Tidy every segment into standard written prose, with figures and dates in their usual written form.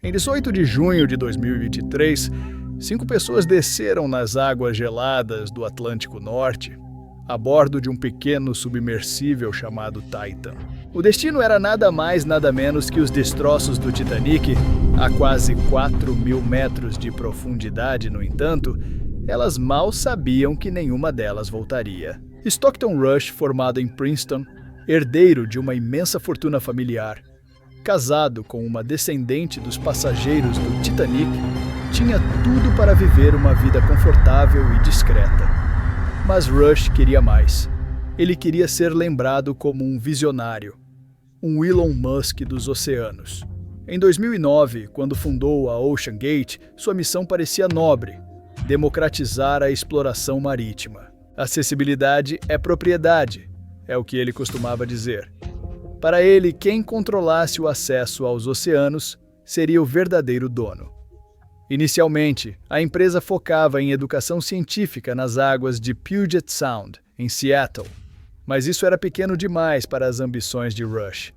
Em 18 de junho de 2023, 5 pessoas desceram nas águas geladas do Atlântico Norte, a bordo de um pequeno submersível chamado Titan. O destino era nada mais, nada menos que os destroços do Titanic. A quase 4.000 metros de profundidade, no entanto, elas mal sabiam que nenhuma delas voltaria. Stockton Rush, formado em Princeton, herdeiro de uma imensa fortuna familiar, casado com uma descendente dos passageiros do Titanic, tinha tudo para viver uma vida confortável e discreta. Mas Rush queria mais. Ele queria ser lembrado como um visionário, um Elon Musk dos oceanos. Em 2009, quando fundou a OceanGate, sua missão parecia nobre: democratizar a exploração marítima. Acessibilidade é propriedade, é o que ele costumava dizer. Para ele, quem controlasse o acesso aos oceanos seria o verdadeiro dono. Inicialmente, a empresa focava em educação científica nas águas de Puget Sound, em Seattle. Mas isso era pequeno demais para as ambições de Rush.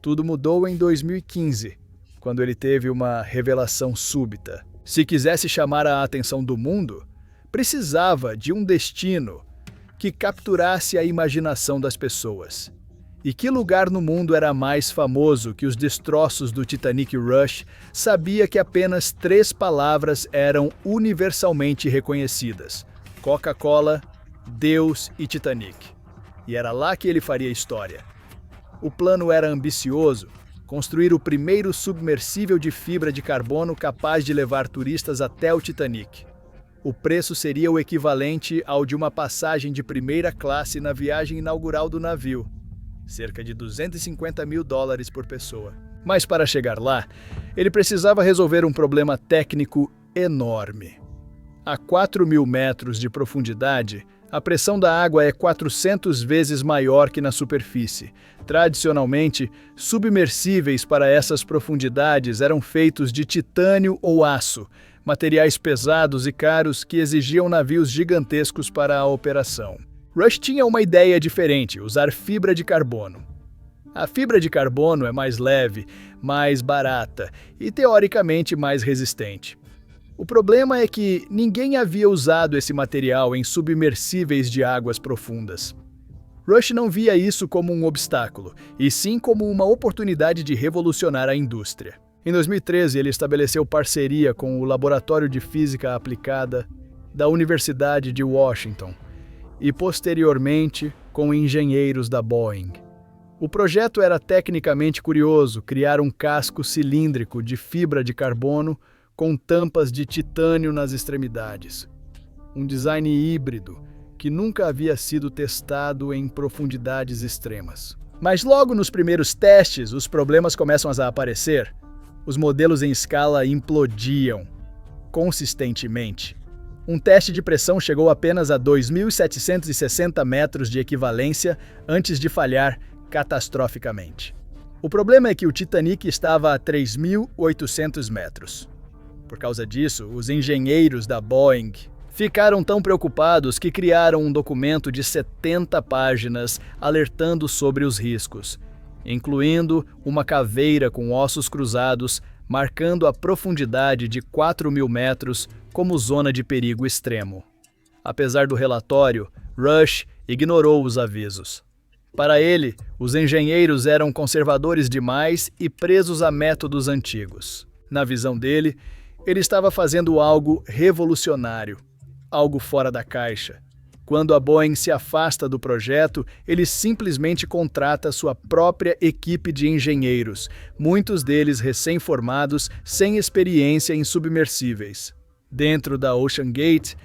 Tudo mudou em 2015, quando ele teve uma revelação súbita. Se quisesse chamar a atenção do mundo, precisava de um destino que capturasse a imaginação das pessoas. E que lugar no mundo era mais famoso que os destroços do Titanic? Rush sabia que apenas 3 palavras eram universalmente reconhecidas: Coca-Cola, Deus e Titanic. E era lá que ele faria história. O plano era ambicioso: construir o primeiro submersível de fibra de carbono capaz de levar turistas até o Titanic. O preço seria o equivalente ao de uma passagem de primeira classe na viagem inaugural do navio, cerca de $250 mil por pessoa. Mas para chegar lá, ele precisava resolver um problema técnico enorme. A 4.000 metros de profundidade, a pressão da água é 400 vezes maior que na superfície. Tradicionalmente, submersíveis para essas profundidades eram feitos de titânio ou aço, materiais pesados e caros que exigiam navios gigantescos para a operação. Rush tinha uma ideia diferente: usar fibra de carbono. A fibra de carbono é mais leve, mais barata e, teoricamente, mais resistente. O problema é que ninguém havia usado esse material em submersíveis de águas profundas. Rush não via isso como um obstáculo, e sim como uma oportunidade de revolucionar a indústria. Em 2013, ele estabeleceu parceria com o Laboratório de Física Aplicada da Universidade de Washington e, posteriormente, com engenheiros da Boeing. O projeto era tecnicamente curioso: criar um casco cilíndrico de fibra de carbono com tampas de titânio nas extremidades. Um design híbrido que nunca havia sido testado em profundidades extremas. Mas logo nos primeiros testes, os problemas começam a aparecer. Os modelos em escala implodiam consistentemente. Um teste de pressão chegou apenas a 2.760 metros de equivalência antes de falhar catastroficamente. O problema é que o Titanic estava a 3.800 metros. Por causa disso, os engenheiros da Boeing ficaram tão preocupados que criaram um documento de 70 páginas alertando sobre os riscos, incluindo uma caveira com ossos cruzados, marcando a profundidade de 4.000 metros como zona de perigo extremo. Apesar do relatório, Rush ignorou os avisos. Para ele, os engenheiros eram conservadores demais e presos a métodos antigos. Na visão dele, ele estava fazendo algo revolucionário, algo fora da caixa. Quando a Boeing se afasta do projeto, ele simplesmente contrata sua própria equipe de engenheiros, muitos deles recém-formados, sem experiência em submersíveis. Dentro da OceanGate,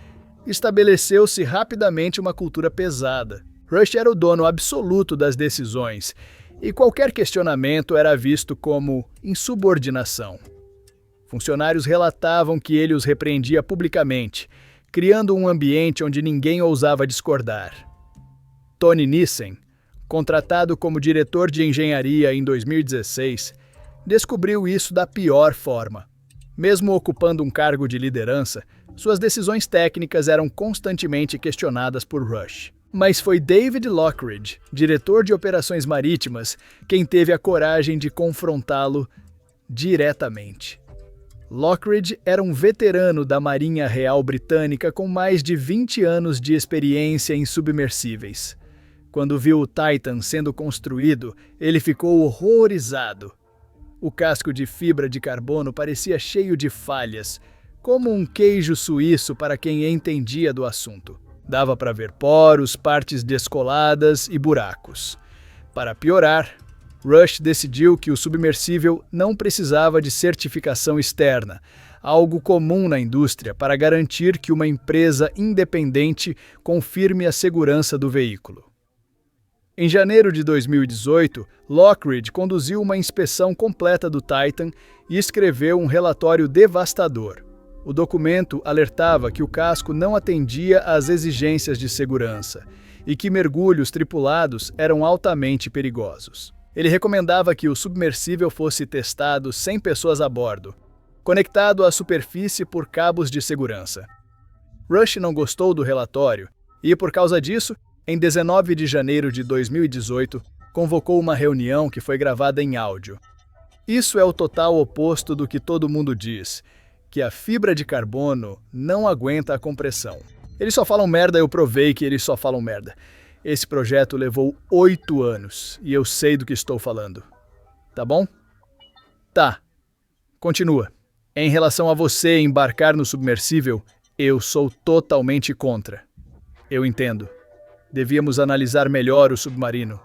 estabeleceu-se rapidamente uma cultura pesada. Rush era o dono absoluto das decisões, e qualquer questionamento era visto como insubordinação. Funcionários relatavam que ele os repreendia publicamente, criando um ambiente onde ninguém ousava discordar. Tony Nissen, contratado como diretor de engenharia em 2016, descobriu isso da pior forma. Mesmo ocupando um cargo de liderança, suas decisões técnicas eram constantemente questionadas por Rush. Mas foi David Lockridge, diretor de operações marítimas, quem teve a coragem de confrontá-lo diretamente. Lockridge era um veterano da Marinha Real Britânica com mais de 20 anos de experiência em submersíveis. Quando viu o Titan sendo construído, ele ficou horrorizado. O casco de fibra de carbono parecia cheio de falhas, como um queijo suíço para quem entendia do assunto. Dava para ver poros, partes descoladas e buracos. Para piorar, Rush decidiu que o submersível não precisava de certificação externa, algo comum na indústria para garantir que uma empresa independente confirme a segurança do veículo. Em janeiro de 2018, Lockridge conduziu uma inspeção completa do Titan e escreveu um relatório devastador. O documento alertava que o casco não atendia às exigências de segurança e que mergulhos tripulados eram altamente perigosos. Ele recomendava que o submersível fosse testado sem pessoas a bordo, conectado à superfície por cabos de segurança. Rush não gostou do relatório e, por causa disso, em 19 de janeiro de 2018, convocou uma reunião que foi gravada em áudio. Isso é o total oposto do que todo mundo diz, que a fibra de carbono não aguenta a compressão. Eles só falam merda, eu provei que eles só falam merda. Esse projeto levou 8 anos e eu sei do que estou falando. Tá bom? Tá. Continua. Em relação a você embarcar no submersível, eu sou totalmente contra. Eu entendo. Devíamos analisar melhor o submarino.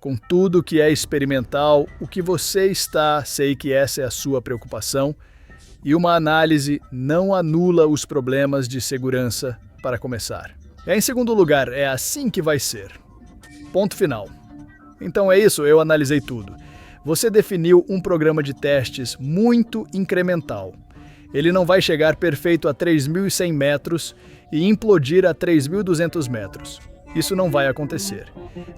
Com tudo que é experimental, o que você está, sei que essa é a sua preocupação, e uma análise não anula os problemas de segurança para começar. Em segundo lugar, é assim que vai ser. Ponto final. Então é isso, eu analisei tudo. Você definiu um programa de testes muito incremental. Ele não vai chegar perfeito a 3.100 metros e implodir a 3.200 metros. Isso não vai acontecer.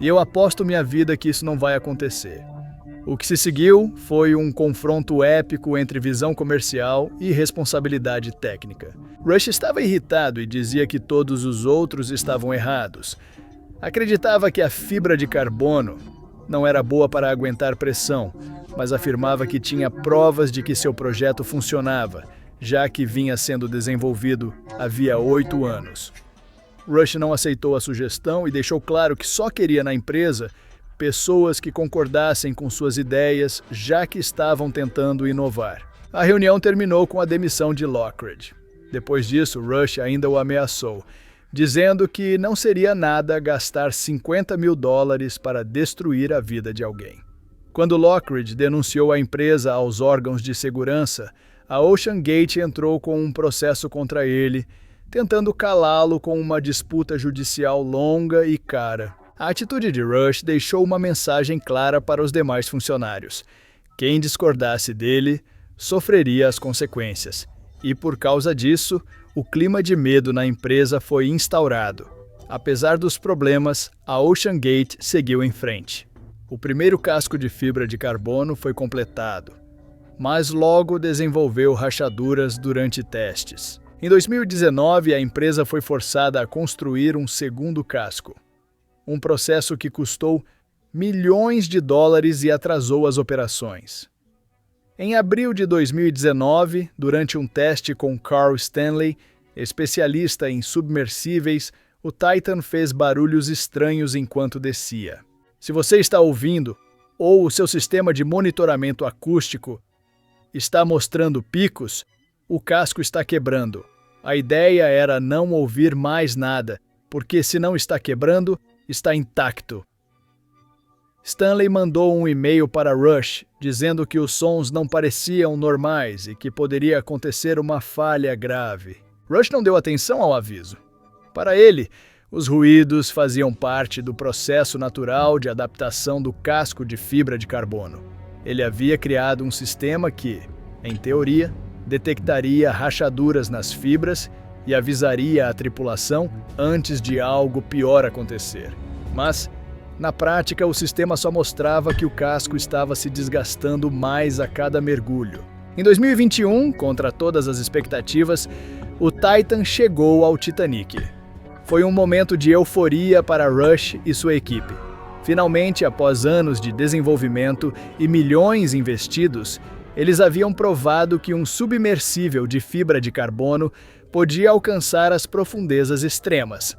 E eu aposto minha vida que isso não vai acontecer. O que se seguiu foi um confronto épico entre visão comercial e responsabilidade técnica. Rush estava irritado e dizia que todos os outros estavam errados. Acreditava que a fibra de carbono não era boa para aguentar pressão, mas afirmava que tinha provas de que seu projeto funcionava, já que vinha sendo desenvolvido havia 8 anos. Rush não aceitou a sugestão e deixou claro que só queria na empresa pessoas que concordassem com suas ideias, já que estavam tentando inovar. A reunião terminou com a demissão de Lockridge. Depois disso, Rush ainda o ameaçou, dizendo que não seria nada gastar $50 mil para destruir a vida de alguém. Quando Lockridge denunciou a empresa aos órgãos de segurança, a OceanGate entrou com um processo contra ele, tentando calá-lo com uma disputa judicial longa e cara. A atitude de Rush deixou uma mensagem clara para os demais funcionários. Quem discordasse dele sofreria as consequências. E por causa disso, o clima de medo na empresa foi instaurado. Apesar dos problemas, a OceanGate seguiu em frente. O primeiro casco de fibra de carbono foi completado, mas logo desenvolveu rachaduras durante testes. Em 2019, a empresa foi forçada a construir um segundo casco. Um processo que custou milhões de dólares e atrasou as operações. Em abril de 2019, durante um teste com Carl Stanley, especialista em submersíveis, o Titan fez barulhos estranhos enquanto descia. Se você está ouvindo, ou o seu sistema de monitoramento acústico está mostrando picos, o casco está quebrando. A ideia era não ouvir mais nada, porque se não está quebrando, está intacto. Stanley mandou um e-mail para Rush, dizendo que os sons não pareciam normais e que poderia acontecer uma falha grave. Rush não deu atenção ao aviso. Para ele, os ruídos faziam parte do processo natural de adaptação do casco de fibra de carbono. Ele havia criado um sistema que, em teoria, detectaria rachaduras nas fibras e avisaria a tripulação antes de algo pior acontecer. Mas, na prática, o sistema só mostrava que o casco estava se desgastando mais a cada mergulho. Em 2021, contra todas as expectativas, o Titan chegou ao Titanic. Foi um momento de euforia para Rush e sua equipe. Finalmente, após anos de desenvolvimento e milhões investidos, Eles haviam provado que um submersível de fibra de carbono podia alcançar as profundezas extremas.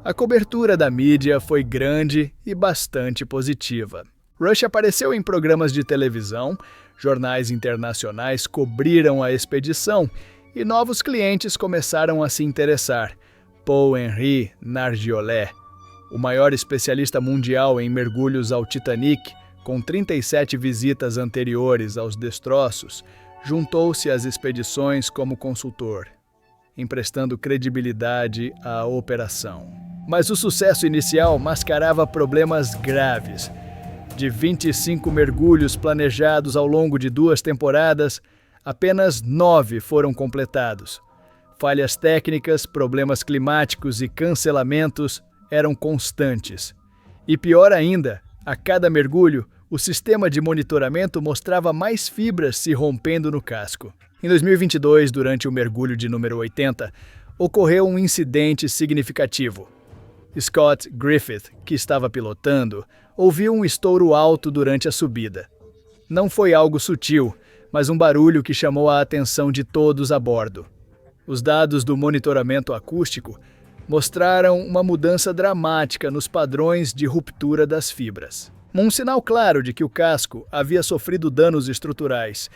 A cobertura da mídia foi grande e bastante positiva. Rush apareceu em programas de televisão, jornais internacionais cobriram a expedição e novos clientes começaram a se interessar. Paul-Henri Nargeolet, o maior especialista mundial em mergulhos ao Titanic, com 37 visitas anteriores aos destroços, juntou-se às expedições como consultor, emprestando credibilidade à operação. Mas o sucesso inicial mascarava problemas graves. De 25 mergulhos planejados ao longo de 2 temporadas, apenas 9 foram completados. Falhas técnicas, problemas climáticos e cancelamentos eram constantes. E pior ainda, a cada mergulho, o sistema de monitoramento mostrava mais fibras se rompendo no casco. Em 2022, durante o mergulho de número 80, ocorreu um incidente significativo. Scott Griffith, que estava pilotando, ouviu um estouro alto durante a subida. Não foi algo sutil, mas um barulho que chamou a atenção de todos a bordo. Os dados do monitoramento acústico mostraram uma mudança dramática nos padrões de ruptura das fibras. Um sinal claro de que o casco havia sofrido danos estruturais.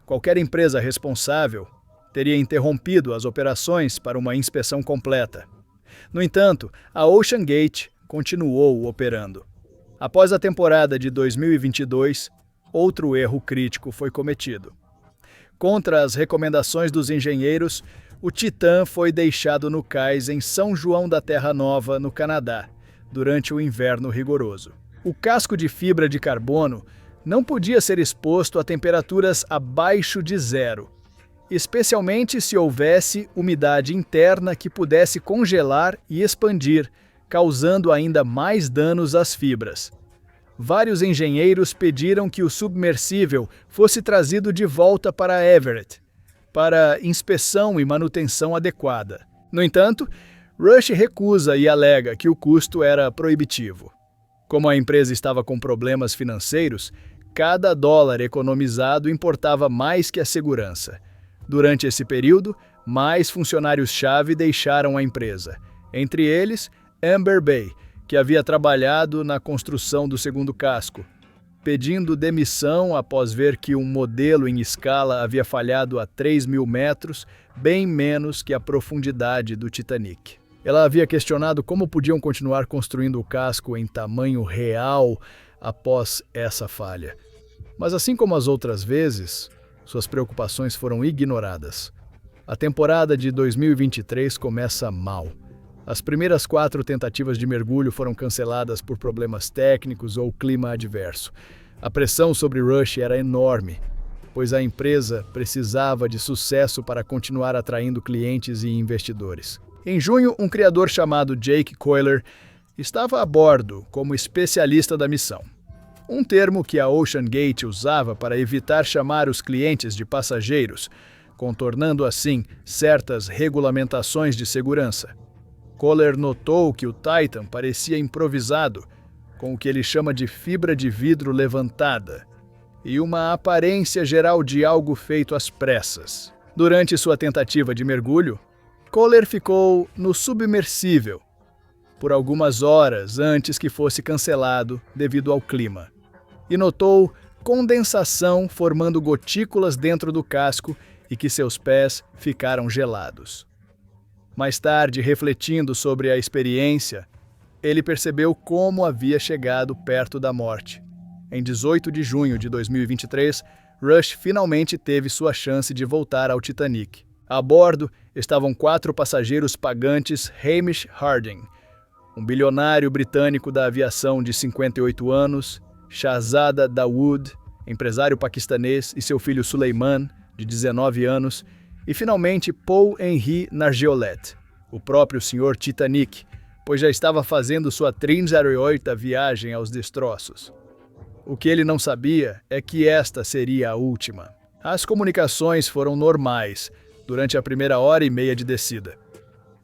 Qualquer empresa responsável teria interrompido as operações para uma inspeção completa. No entanto, a OceanGate continuou operando. Após a temporada de 2022, outro erro crítico foi cometido. Contra as recomendações dos engenheiros, o Titã foi deixado no cais em São João da Terra Nova, no Canadá, durante o inverno rigoroso. O casco de fibra de carbono não podia ser exposto a temperaturas abaixo de 0, especialmente se houvesse umidade interna que pudesse congelar e expandir, causando ainda mais danos às fibras. Vários engenheiros pediram que o submersível fosse trazido de volta para Everett, para inspeção e manutenção adequada. No entanto, Rush recusa e alega que o custo era proibitivo. Como a empresa estava com problemas financeiros, cada dólar economizado importava mais que a segurança. Durante esse período, mais funcionários-chave deixaram a empresa, entre eles Amber Bay, que havia trabalhado na construção do segundo casco, pedindo demissão após ver que um modelo em escala havia falhado a 3.000 metros, bem menos que a profundidade do Titanic. Ela havia questionado como podiam continuar construindo o casco em tamanho real após essa falha. Mas assim como as outras vezes, suas preocupações foram ignoradas. A temporada de 2023 começa mal. As primeiras 4 tentativas de mergulho foram canceladas por problemas técnicos ou clima adverso. A pressão sobre Rush era enorme, pois a empresa precisava de sucesso para continuar atraindo clientes e investidores. Em junho, um criador chamado Jake Coiler estava a bordo como especialista da missão. Um termo que a OceanGate usava para evitar chamar os clientes de passageiros, contornando assim certas regulamentações de segurança. Coiler notou que o Titan parecia improvisado, com o que ele chama de fibra de vidro levantada, e uma aparência geral de algo feito às pressas. Durante sua tentativa de mergulho, Coiler ficou no submersível por algumas horas antes que fosse cancelado devido ao clima, e notou condensação formando gotículas dentro do casco e que seus pés ficaram gelados. Mais tarde, refletindo sobre a experiência, ele percebeu como havia chegado perto da morte. Em 18 de junho de 2023, Rush finalmente teve sua chance de voltar ao Titanic. A bordo estavam 4 passageiros pagantes Hamish Harding, um bilionário britânico da aviação de 58 anos, Shahzada Dawood, empresário paquistanês, e seu filho Suleiman, de 19 anos, e finalmente Paul-Henri Nargeolet, o próprio Sr. Titanic, pois já estava fazendo sua 38ª viagem aos destroços. O que ele não sabia é que esta seria a última. As comunicações foram normais durante a primeira hora e meia de descida.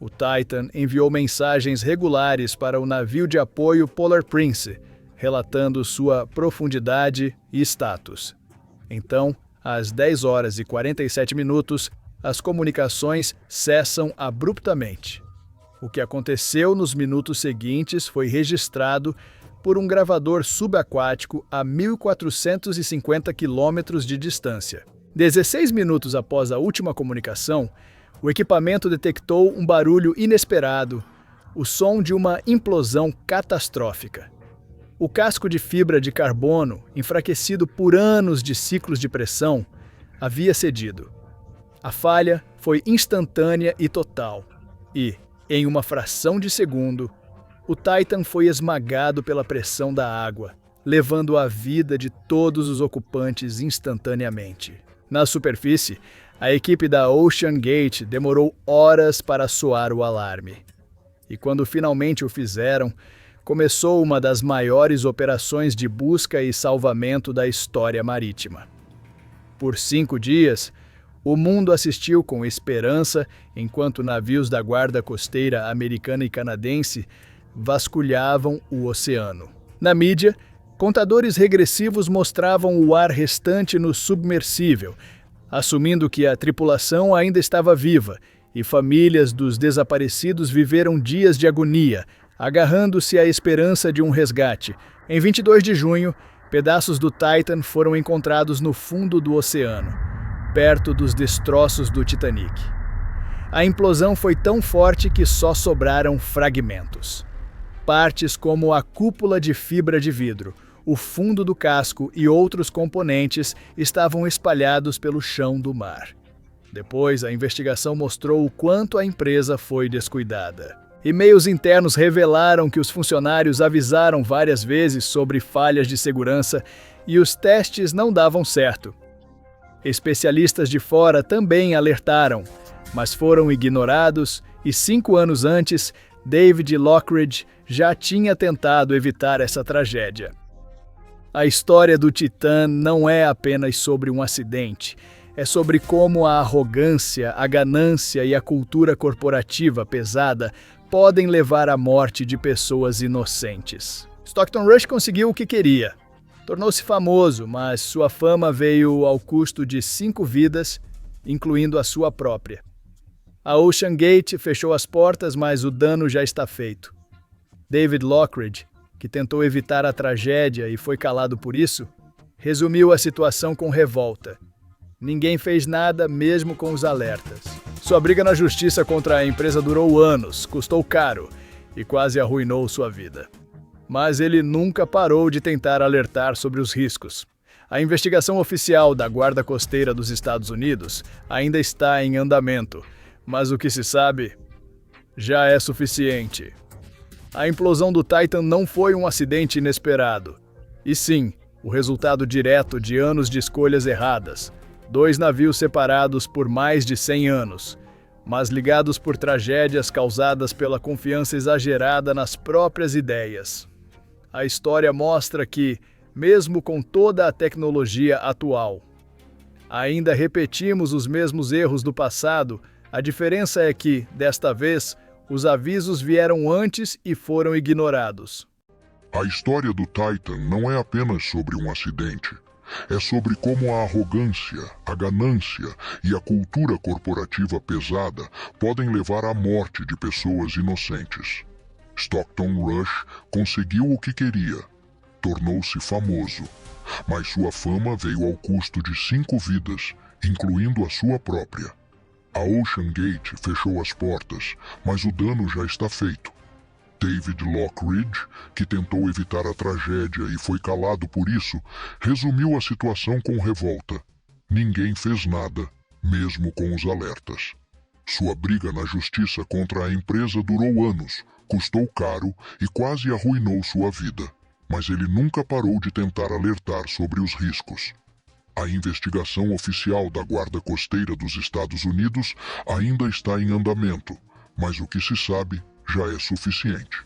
O Titan enviou mensagens regulares para o navio de apoio Polar Prince, relatando sua profundidade e status. Então, às 10 horas e 47 minutos, as comunicações cessam abruptamente. O que aconteceu nos minutos seguintes foi registrado por um gravador subaquático a 1.450 quilômetros de distância. 16 minutos após a última comunicação, o equipamento detectou um barulho inesperado, o som de uma implosão catastrófica. O casco de fibra de carbono, enfraquecido por anos de ciclos de pressão, havia cedido. A falha foi instantânea e total, e, em uma fração de segundo, o Titan foi esmagado pela pressão da água, levando a vida de todos os ocupantes instantaneamente. Na superfície, a equipe da OceanGate demorou horas para soar o alarme. E quando finalmente o fizeram, começou uma das maiores operações de busca e salvamento da história marítima. Por 5 dias, o mundo assistiu com esperança enquanto navios da Guarda Costeira americana e canadense vasculhavam o oceano. Na mídia, contadores regressivos mostravam o ar restante no submersível, assumindo que a tripulação ainda estava viva, e famílias dos desaparecidos viveram dias de agonia, agarrando-se à esperança de um resgate. Em 22 de junho, pedaços do Titan foram encontrados no fundo do oceano, perto dos destroços do Titanic. A implosão foi tão forte que só sobraram fragmentos. Partes como a cúpula de fibra de vidro, o fundo do casco e outros componentes estavam espalhados pelo chão do mar. Depois, a investigação mostrou o quanto a empresa foi descuidada. E-mails internos revelaram que os funcionários avisaram várias vezes sobre falhas de segurança e os testes não davam certo. Especialistas de fora também alertaram, mas foram ignorados e 5 anos antes, David Lockridge já tinha tentado evitar essa tragédia. A história do Titã não é apenas sobre um acidente, é sobre como a arrogância, a ganância e a cultura corporativa pesada podem levar à morte de pessoas inocentes. Stockton Rush conseguiu o que queria. Tornou-se famoso, mas sua fama veio ao custo de 5 vidas, incluindo a sua própria. A OceanGate fechou as portas, mas o dano já está feito. David Lockridge, que tentou evitar a tragédia e foi calado por isso, resumiu a situação com revolta. Ninguém fez nada mesmo com os alertas. Sua briga na justiça contra a empresa durou anos, custou caro e quase arruinou sua vida. Mas ele nunca parou de tentar alertar sobre os riscos. A investigação oficial da Guarda Costeira dos Estados Unidos ainda está em andamento, mas o que se sabe já é suficiente. A implosão do Titan não foi um acidente inesperado, e sim, o resultado direto de anos de escolhas erradas. 2 navios separados por mais de 100 anos, mas ligados por tragédias causadas pela confiança exagerada nas próprias ideias. A história mostra que, mesmo com toda a tecnologia atual, ainda repetimos os mesmos erros do passado. A diferença é que, desta vez, os avisos vieram antes e foram ignorados. A história do Titan não é apenas sobre um acidente. É sobre como a arrogância, a ganância e a cultura corporativa pesada podem levar à morte de pessoas inocentes. Stockton Rush conseguiu o que queria. Tornou-se famoso. Mas sua fama veio ao custo de 5 vidas, incluindo a sua própria. A OceanGate fechou as portas, mas o dano já está feito. David Lockridge, que tentou evitar a tragédia e foi calado por isso, resumiu a situação com revolta. Ninguém fez nada, mesmo com os alertas. Sua briga na justiça contra a empresa durou anos, custou caro e quase arruinou sua vida. Mas ele nunca parou de tentar alertar sobre os riscos. A investigação oficial da Guarda Costeira dos Estados Unidos ainda está em andamento, mas o que se sabe já é suficiente.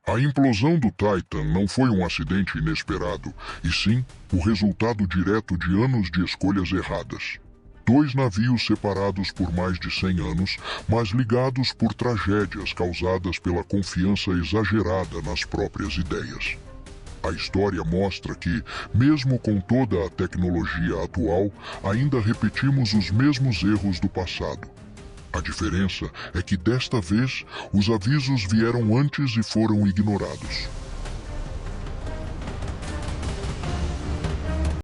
A implosão do Titan não foi um acidente inesperado, e sim o resultado direto de anos de escolhas erradas. 2 navios separados por mais de 100 anos, mas ligados por tragédias causadas pela confiança exagerada nas próprias ideias. A história mostra que, mesmo com toda a tecnologia atual, ainda repetimos os mesmos erros do passado. A diferença é que desta vez os avisos vieram antes e foram ignorados.